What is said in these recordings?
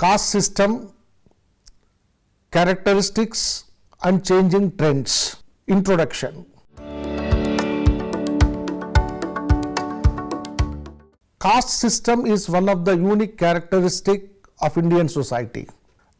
caste system, characteristics and changing trends. Introduction. Caste system is one of the unique characteristics of Indian society.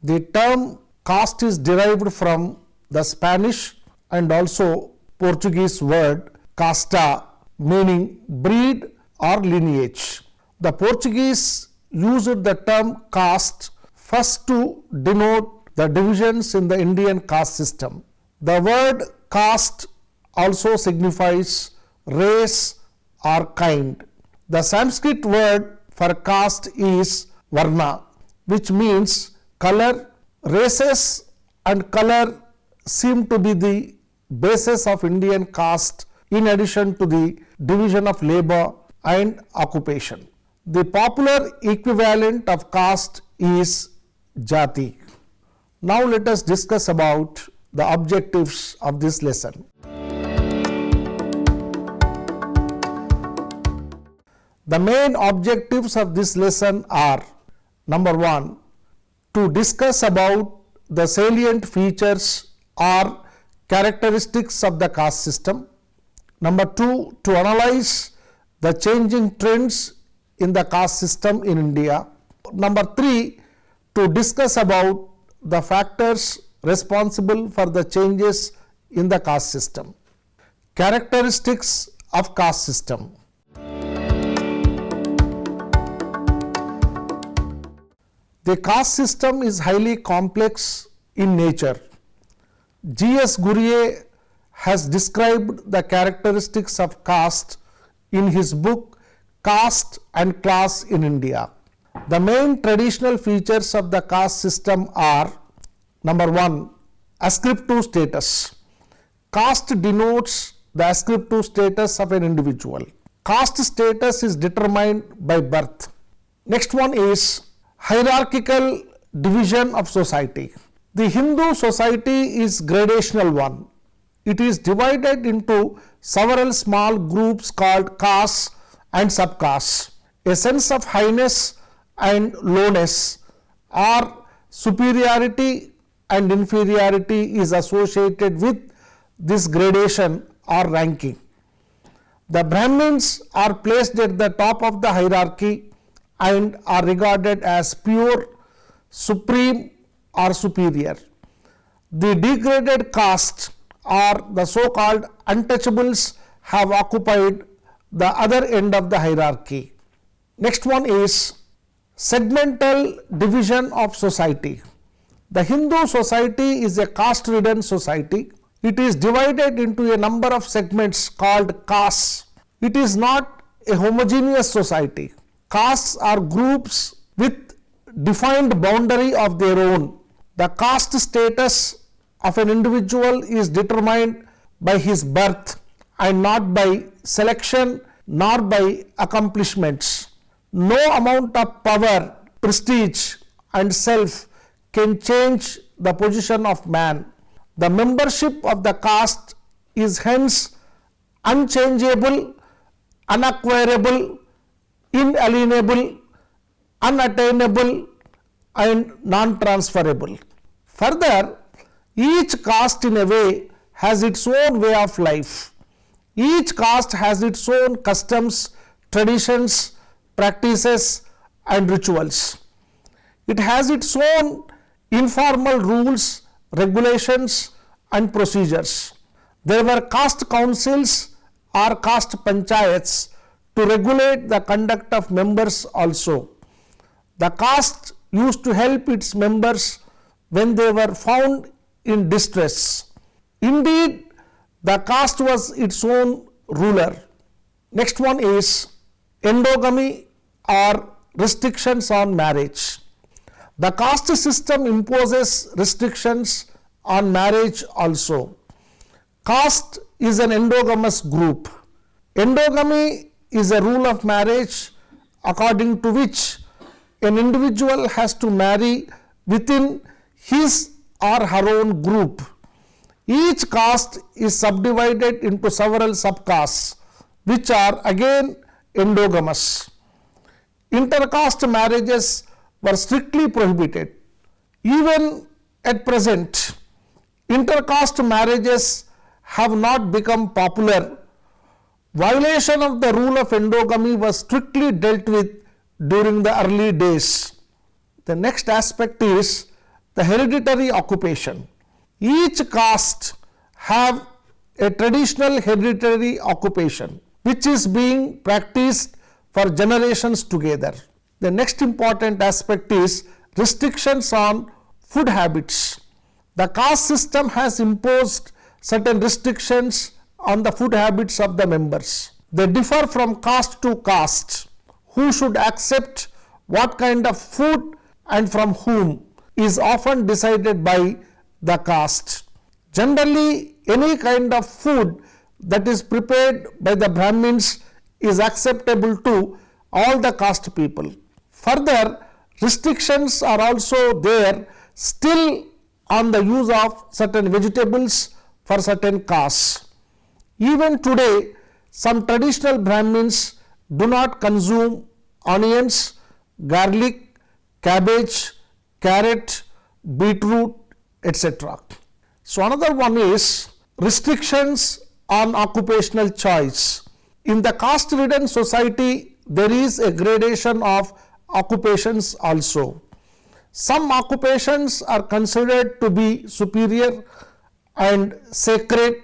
The term caste is derived from the Spanish and also Portuguese word casta, meaning breed or lineage. The Portuguese used the term caste first to denote the divisions in the Indian caste system. The word caste also signifies race or kind. The Sanskrit word for caste is varna, which means color. Races and color seem to be the basis of Indian caste in addition to the division of labor and occupation. The popular equivalent of caste is jati. Now let us discuss about the objectives of this lesson. The main objectives of this lesson are: number 1, to discuss about the salient features or characteristics of the caste system. Number 2, to analyze the changing trends in the caste system in India. Number 3, to discuss about the factors responsible for the changes in the caste system. Characteristics of caste system. The caste system is highly complex in nature. G.S. Gurye has described the characteristics of caste in his book Caste and Class in India. The main traditional features of the caste system are: number 1, ascriptive status. Caste denotes the ascriptive status of an individual. Caste status is determined by birth. Next one is hierarchical division of society. The Hindu society is gradational one. It is divided into several small groups called castes and subcastes. A sense of highness and lowness or superiority and inferiority is associated with this gradation or ranking. The Brahmins are placed at the top of the hierarchy and are regarded as pure, supreme or superior. The degraded castes or the so-called untouchables have occupied the other end of the hierarchy. Next one is segmental division of society. The Hindu society is a caste-ridden society. It is divided into a number of segments called castes. It is not a homogeneous society. Castes are groups with defined boundary of their own. The caste status of an individual is determined by his birth and not by selection nor by accomplishments. No amount of power, prestige and self can change the position of man. The membership of the caste is hence unchangeable, unacquirable, inalienable, unattainable and non-transferable. Further, each caste in a way has its own way of life. Each caste has its own customs, traditions, practices and rituals. It has its own informal rules, regulations and procedures. There were caste councils or caste panchayats to regulate the conduct of members also. The caste used to help its members when they were found in distress. Indeed, the caste was its own ruler. Next one is endogamy or restrictions on marriage. The caste system imposes restrictions on marriage also. Caste is an endogamous group. Endogamy is a rule of marriage according to which an individual has to marry within his or her own group. Each caste is subdivided into several subcastes which are again endogamous. Intercaste marriages were strictly prohibited. Even at present, intercaste marriages have not become popular. Violation of the rule of endogamy was strictly dealt with during the early days. The next aspect is the hereditary occupation. Each caste have a traditional hereditary occupation which is being practiced for generations together. The next important aspect is restrictions on food habits. The caste system has imposed certain restrictions on the food habits of the members. They differ from caste to caste. Who should accept what kind of food and from whom is often decided by the caste. Generally, any kind of food that is prepared by the Brahmins is acceptable to all the caste people. Further, restrictions are also there still on the use of certain vegetables for certain castes. Even today, some traditional Brahmins do not consume onions, garlic, cabbage, carrot, beetroot, etc. So another one is restrictions on occupational choice. In the caste-ridden society, there is a gradation of occupations also. Some occupations are considered to be superior and sacred,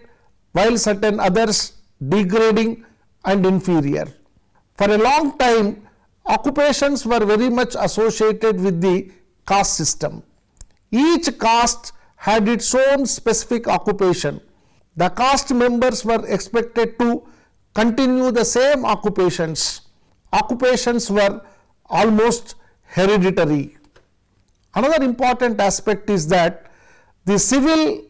while certain others degrading and inferior. For a long time, occupations were very much associated with the caste system. Each caste had its own specific occupation. The caste members were expected to continue the same occupations. Occupations were almost hereditary. Another important aspect is that the civil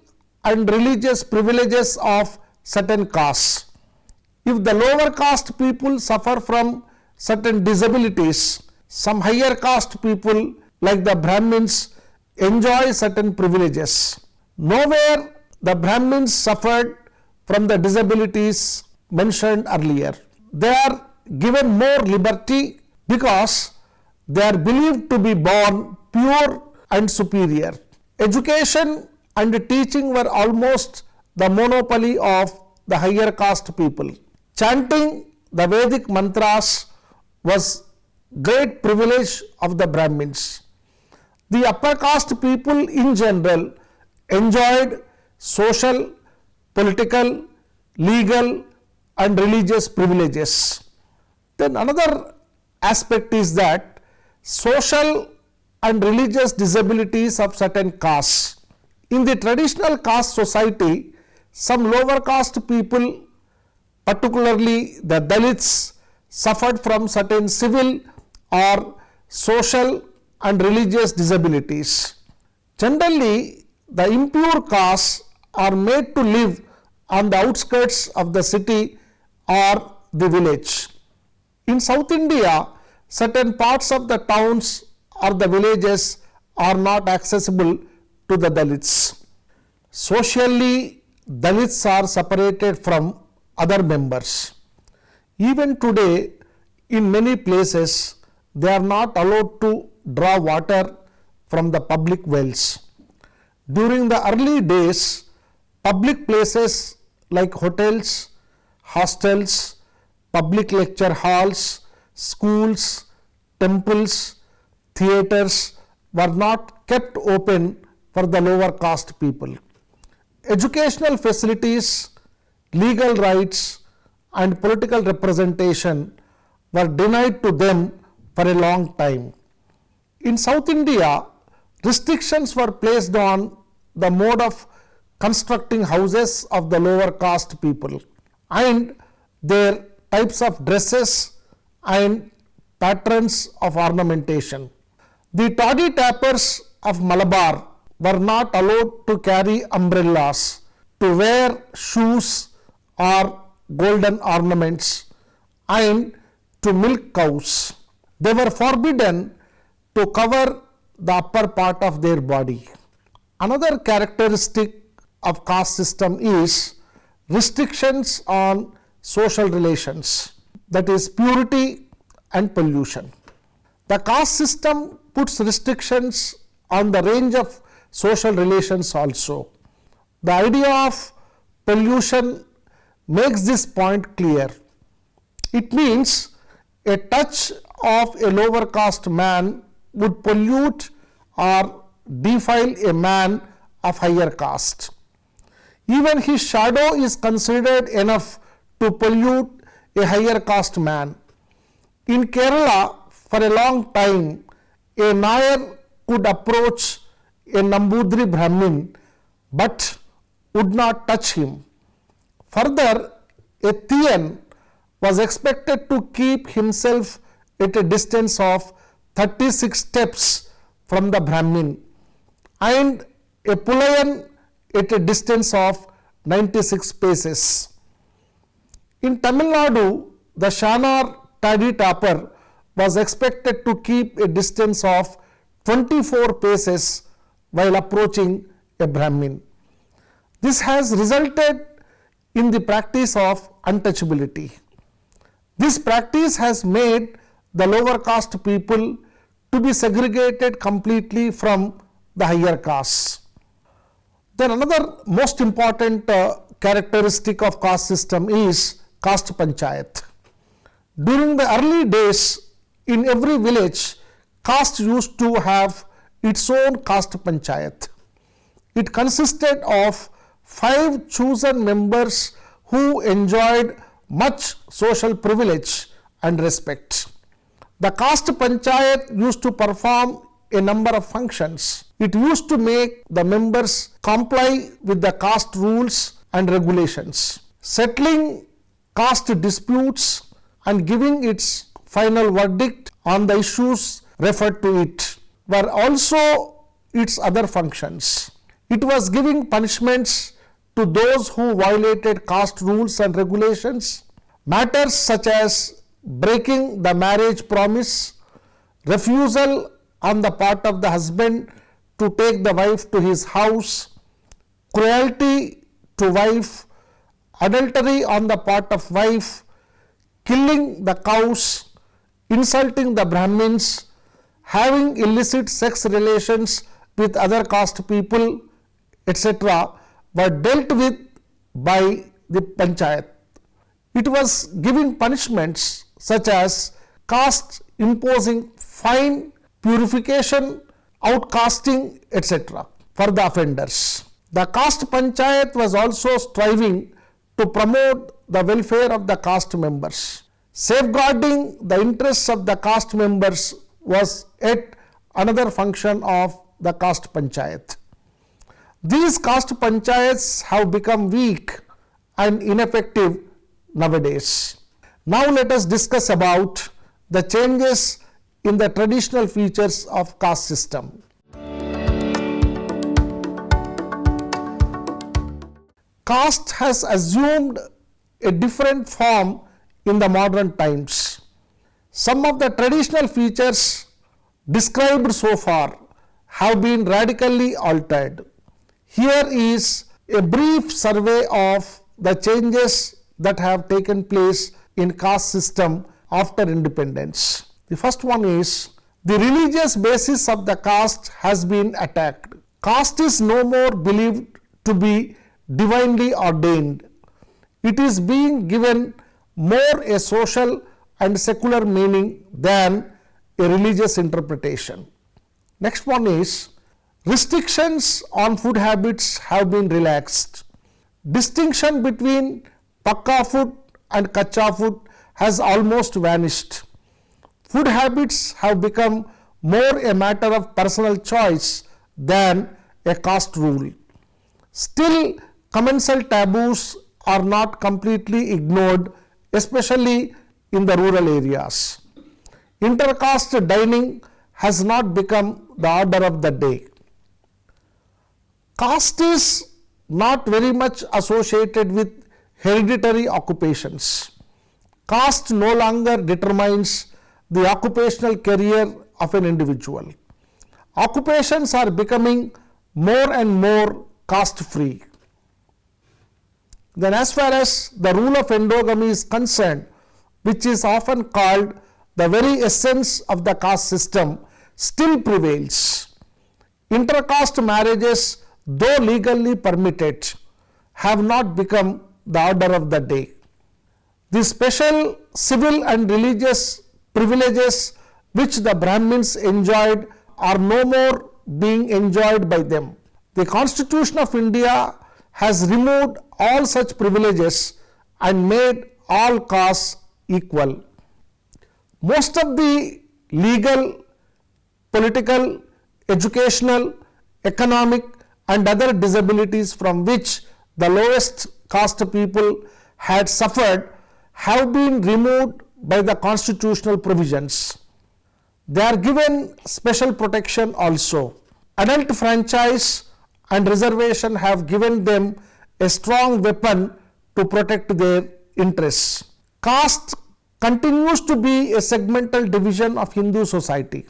and religious privileges of certain castes. If the lower caste people suffer from certain disabilities, some higher caste people like the Brahmins enjoy certain privileges. Nowhere the Brahmins suffered from the disabilities mentioned earlier. They are given more liberty because they are believed to be born pure and superior. Education and teaching were almost the monopoly of the higher caste people. Chanting the Vedic mantras was great privilege of the Brahmins. The upper caste people in general enjoyed social, political, legal and religious privileges. Then another aspect is that social and religious disabilities of certain castes. In the traditional caste society, some lower caste people, particularly the Dalits, suffered from certain civil or social and religious disabilities. Generally, the impure castes are made to live on the outskirts of the city or the village. In South India, certain parts of the towns or the villages are not accessible to the Dalits. Socially, Dalits are separated from other members. Even today, in many places, they are not allowed to draw water from the public wells. During the early days, public places like hotels, hostels, public lecture halls, schools, temples, theatres were not kept open for the lower caste people. Educational facilities, legal rights and political representation were denied to them for a long time. In South India, restrictions were placed on the mode of constructing houses of the lower caste people and their types of dresses and patterns of ornamentation. The toddy tappers of Malabar were not allowed to carry umbrellas, to wear shoes or golden ornaments, and to milk cows. They were forbidden to cover the upper part of their body. Another characteristic of caste system is restrictions on social relations, that is purity and pollution. The caste system puts restrictions on the range of social relations also. The idea of pollution makes this point clear. It means a touch of a lower caste man would pollute or defile a man of higher caste. Even his shadow is considered enough to pollute a higher caste man. In Kerala, for a long time, a Nair could approach a Nambudri Brahmin but would not touch him. Further, a Thiyan was expected to keep himself at a distance of 36 steps from the Brahmin and a Pulayan at a distance of 96 paces. In Tamil Nadu, the Shanar Tadi Tapper was expected to keep a distance of 24 paces while approaching a Brahmin. This has resulted in the practice of untouchability. This practice has made the lower caste people to be segregated completely from the higher castes. Then another most important characteristic of caste system is caste panchayat. During the early days, in every village, caste used to have its own caste panchayat. It consisted of 5 chosen members who enjoyed much social privilege and respect. The caste panchayat used to perform a number of functions. It used to make the members comply with the caste rules and regulations, settling caste disputes and giving its final verdict on the issues referred to it were also its other functions. It was giving punishments to those who violated caste rules and regulations. Matters such as breaking the marriage promise, refusal on the part of the husband to take the wife to his house, cruelty to wife, adultery on the part of wife, killing the cows, insulting the Brahmins, having illicit sex relations with other caste people, etc. were dealt with by the panchayat. It was giving punishments such as caste imposing fine, purification, outcasting, etc. for the offenders. The caste panchayat was also striving to promote the welfare of the caste members. Safeguarding the interests of the caste members was yet another function of the caste panchayat. These caste panchayats have become weak and ineffective nowadays. Now let us discuss about the changes in the traditional features of caste system. Caste has assumed a different form in the modern times. Some of the traditional features described so far have been radically altered. Here is a brief survey of the changes that have taken place in caste system after independence. The first one is the religious basis of the caste has been attacked. Caste is no more believed to be divinely ordained. It is being given more a social and secular meaning than a religious interpretation. Next one is restrictions on food habits have been relaxed. Distinction between pakka food and kacha food has almost vanished. Food habits have become more a matter of personal choice than a caste rule. Still, commensal taboos are not completely ignored, especially in the rural areas. Intercaste dining has not become the order of the day. Caste is not very much associated with hereditary occupations. Caste no longer determines the occupational career of an individual. Occupations are becoming more and more caste free. Then as far as the rule of endogamy is concerned, which is often called the very essence of the caste system still prevails. Intercaste marriages, though legally permitted, have not become the order of the day. The special civil and religious privileges which the Brahmins enjoyed are no more being enjoyed by them. The Constitution of India has removed all such privileges and made all castes equal. Most of the legal, political, educational, economic and other disabilities from which the lowest caste people had suffered have been removed by the constitutional provisions. They are given special protection also. Adult franchise and reservation have given them a strong weapon to protect their interests. Caste continues to be a segmental division of Hindu society.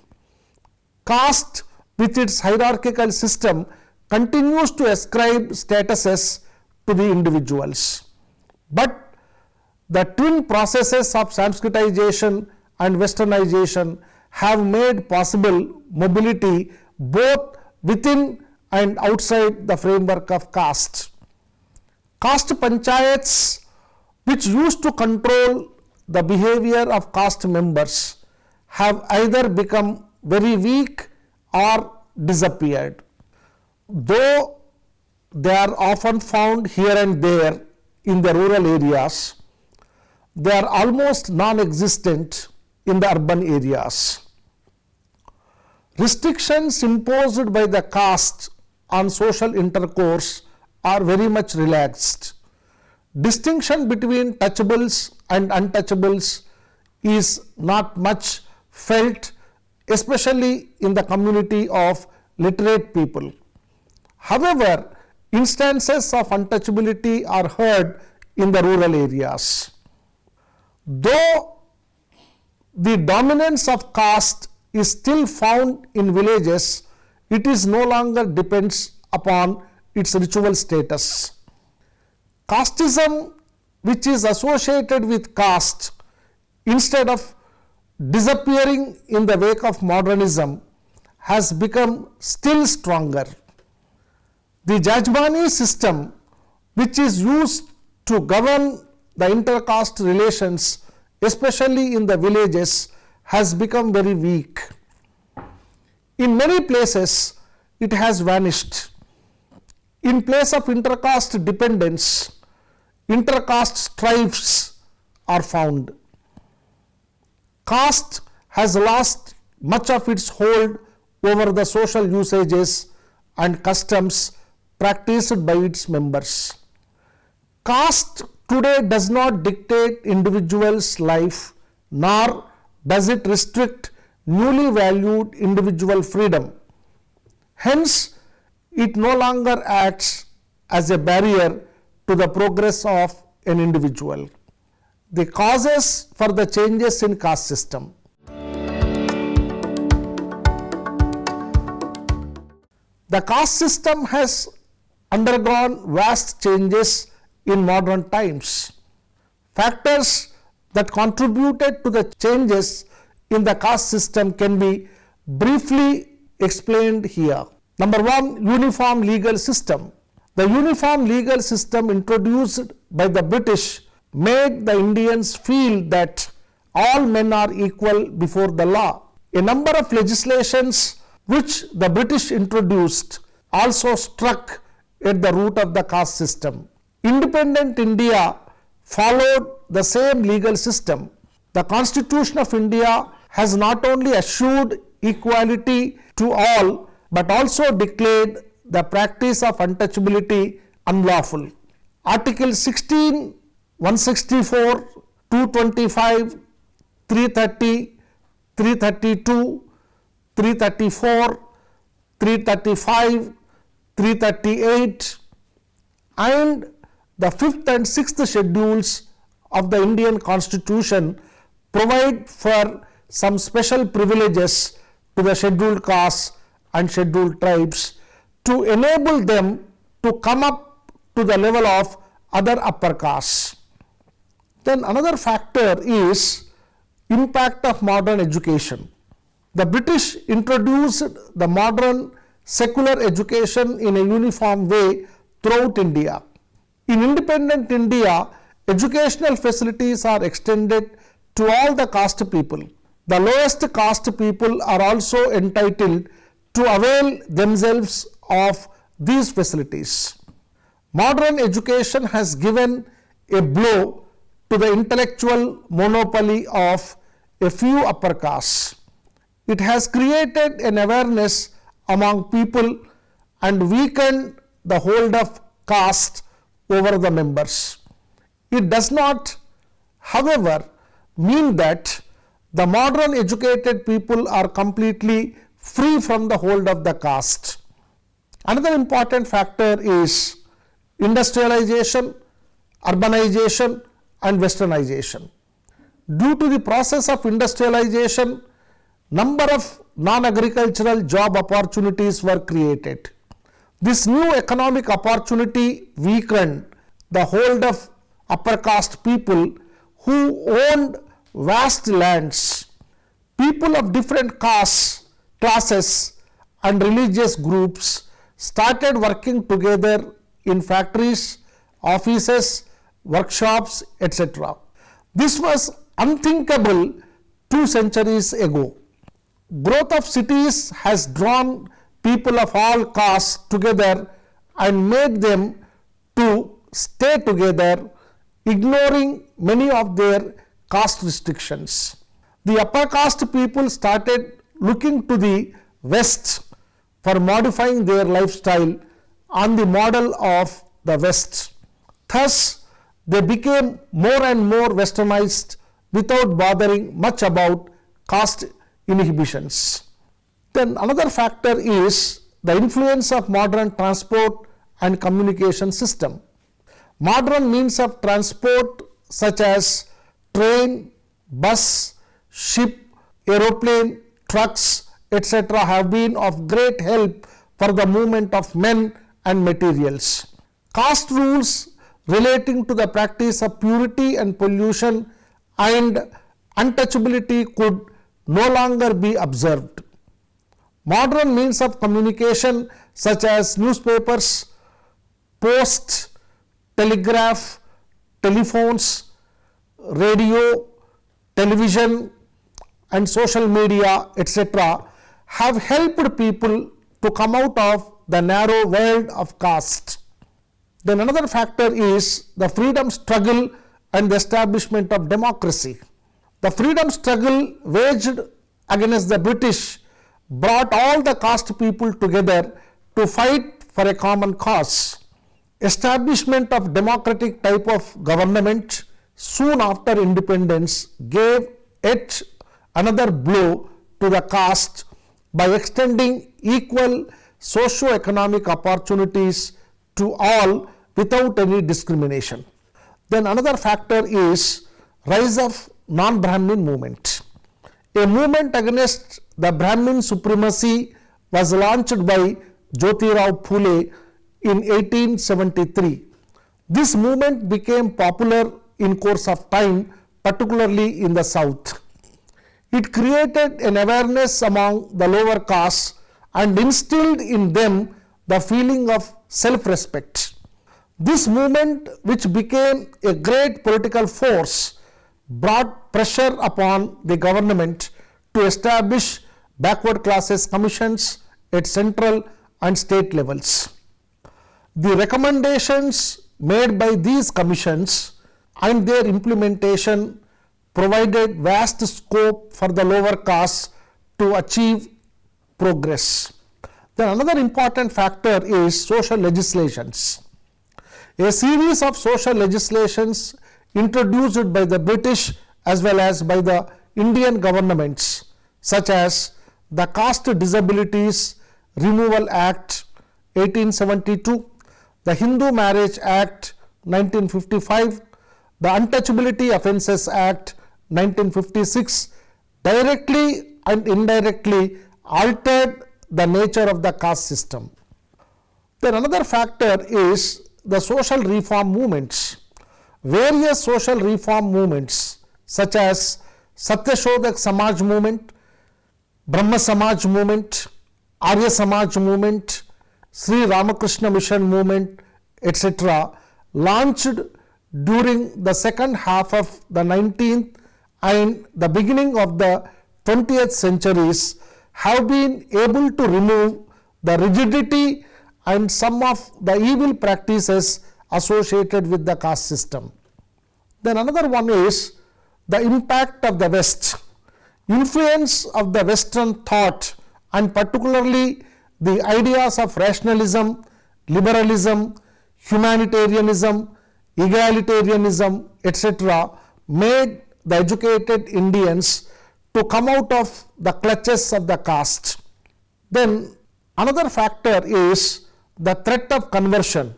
Caste, with its hierarchical system, continues to ascribe statuses to the individuals. But the twin processes of Sanskritization and Westernization have made possible mobility both within and outside the framework of caste. Caste panchayats, which used to control the behavior of caste members, have either become very weak or disappeared. Though they are often found here and there in the rural areas, they are almost non-existent in the urban areas. Restrictions imposed by the caste on social intercourse are very much relaxed. Distinction between touchables and untouchables is not much felt, especially in the community of literate people. However, instances of untouchability are heard in the rural areas. Though the dominance of caste is still found in villages, it is no longer depends upon its ritual status. Casteism, which is associated with caste, instead of disappearing in the wake of modernism, has become still stronger. The Jajmani system, which is used to govern the intercaste relations, especially in the villages, has become very weak. In many places, it has vanished. In place of intercaste dependence, intercaste strifes are found. Caste has lost much of its hold over the social usages and customs practiced by its members. Caste today does not dictate individual's life, nor does it restrict newly valued individual freedom. Hence, it no longer acts as a barrier to the progress of an individual. The causes for the changes in caste system. The caste system has undergone vast changes in modern times. Factors that contributed to the changes in the caste system can be briefly explained here. Number one, uniform legal system. The uniform legal system introduced by the British made the Indians feel that all men are equal before the law. A number of legislations which the British introduced also struck at the root of the caste system. Independent India followed the same legal system. The Constitution of India has not only assured equality to all, but also declared the practice of untouchability unlawful. Article 16, 164, 225, 330, 332, 334, 335, 338 and the 5th and 6th schedules of the Indian Constitution provide for some special privileges to the scheduled castes and scheduled tribes to enable them to come up to the level of other upper castes. Then another factor is Impact of modern education. The British introduced the modern secular education in a uniform way throughout India. In independent India, educational facilities are extended to all the caste people. The lowest caste people are also entitled to avail themselves of these facilities. Modern education has given a blow to the intellectual monopoly of a few upper castes. It has created an awareness among people and weakened the hold of caste over the members. It does not, however, mean that the modern educated people are completely free from the hold of the caste. Another important factor is industrialization, urbanization, and westernization. Due to the process of industrialization, number of non-agricultural job opportunities were created. This new economic opportunity weakened the hold of upper caste people who owned vast lands. People of different castes, classes and religious groups started working together in factories, offices, workshops, etc. This was unthinkable 2 centuries ago. Growth of cities has drawn people of all castes together and made them to stay together, ignoring many of their caste restrictions. The upper caste people started looking to the West for modifying their lifestyle on the model of the West. Thus, they became more and more westernized without bothering much about caste inhibitions. Then another factor is the influence of modern transport and communication system. Modern means of transport such as train, bus, ship, aeroplane, trucks, etc. have been of great help for the movement of men and materials. Caste rules relating to the practice of purity and pollution and untouchability could no longer be observed. Modern means of communication such as newspapers, post, telegraph, telephones, radio, television and social media, etc. have helped people to come out of the narrow world of caste. Then another factor is the freedom struggle and the establishment of democracy. The freedom struggle waged against the British brought all the caste people together to fight for a common cause. Establishment of democratic type of government soon after independence gave yet another blow to the caste by extending equal socio-economic opportunities to all without any discrimination. Then another factor is rise of non-Brahmin movement. A movement against the Brahmin supremacy was launched by Jyotirao Phule in 1873. This movement became popular in course of time, particularly in the south. It created an awareness among the lower castes and instilled in them the feeling of self-respect. This movement, which became a great political force, brought pressure upon the government to establish backward classes commissions at central and state levels. The recommendations made by these commissions and their implementation provided vast scope for the lower castes to achieve progress. Then another important factor is social legislations. A series of social legislations introduced by the British as well as by the Indian governments, such as the Caste Disabilities Removal Act 1872, the Hindu Marriage Act 1955, the Untouchability Offences Act 1956, directly and indirectly altered the nature of the caste system. Then another factor is the social reform movements. Various social reform movements such as Satyashodak Samaj movement, Brahma Samaj movement, Arya Samaj movement, Sri Ramakrishna Mission movement, etc. launched during the second half of the 19th and the beginning of the 20th centuries have been able to remove the rigidity and some of the evil practices associated with the caste system. Then another one is the impact of the West, influence of the Western thought, and particularly the ideas of rationalism, liberalism, humanitarianism, egalitarianism, etc. made the educated Indians to come out of the clutches of the caste. Then another factor is the threat of conversion.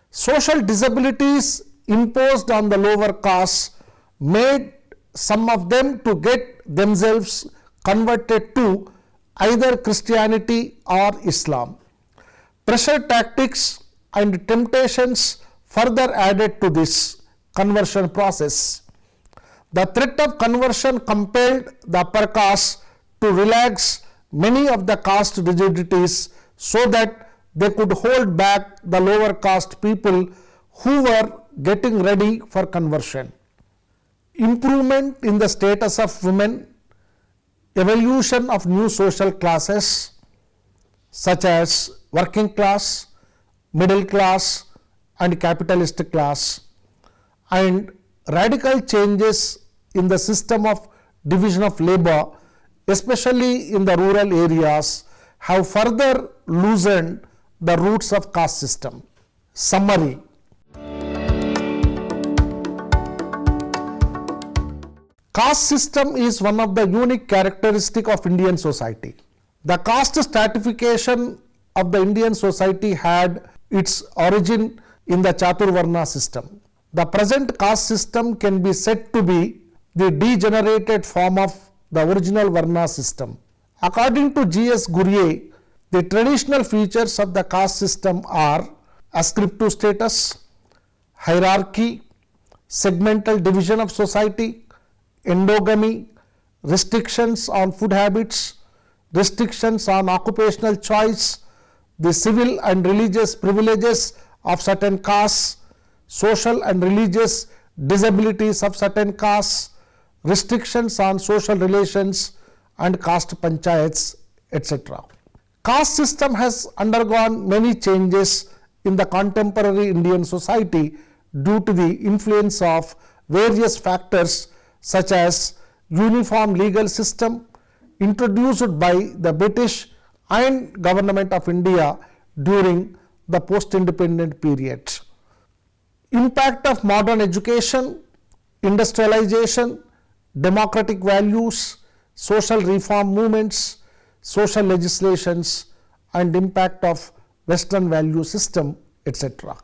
Social disabilities imposed on the lower castes made some of them to get themselves converted to either Christianity or Islam. Pressure tactics and temptations further added to this conversion process. The threat of conversion compelled the upper caste to relax many of the caste rigidities so that they could hold back the lower caste people who were getting ready for conversion. Improvement in the status of women, evolution of new social classes such as working class, middle class and capitalist class, and radical changes in the system of division of labor, especially in the rural areas, have further loosened the roots of caste system. Summary. Caste system is one of the unique characteristics of Indian society. The caste stratification of the Indian society had its origin in the Chaturvarna system. The present caste system can be said to be the degenerated form of the original Varna system. According to G.S. Gurye, the traditional features of the caste system are ascriptive status, hierarchy, segmental division of society, endogamy, restrictions on food habits, restrictions on occupational choice, the civil and religious privileges of certain castes, social and religious disabilities of certain castes, restrictions on social relations and caste panchayats, etc. Caste system has undergone many changes in the contemporary Indian society due to the influence of various factors such as uniform legal system introduced by the British and Government of India during the post-independent period. Impact of modern education, industrialization, democratic values, social reform movements, social legislations and impact of Western value system, etc.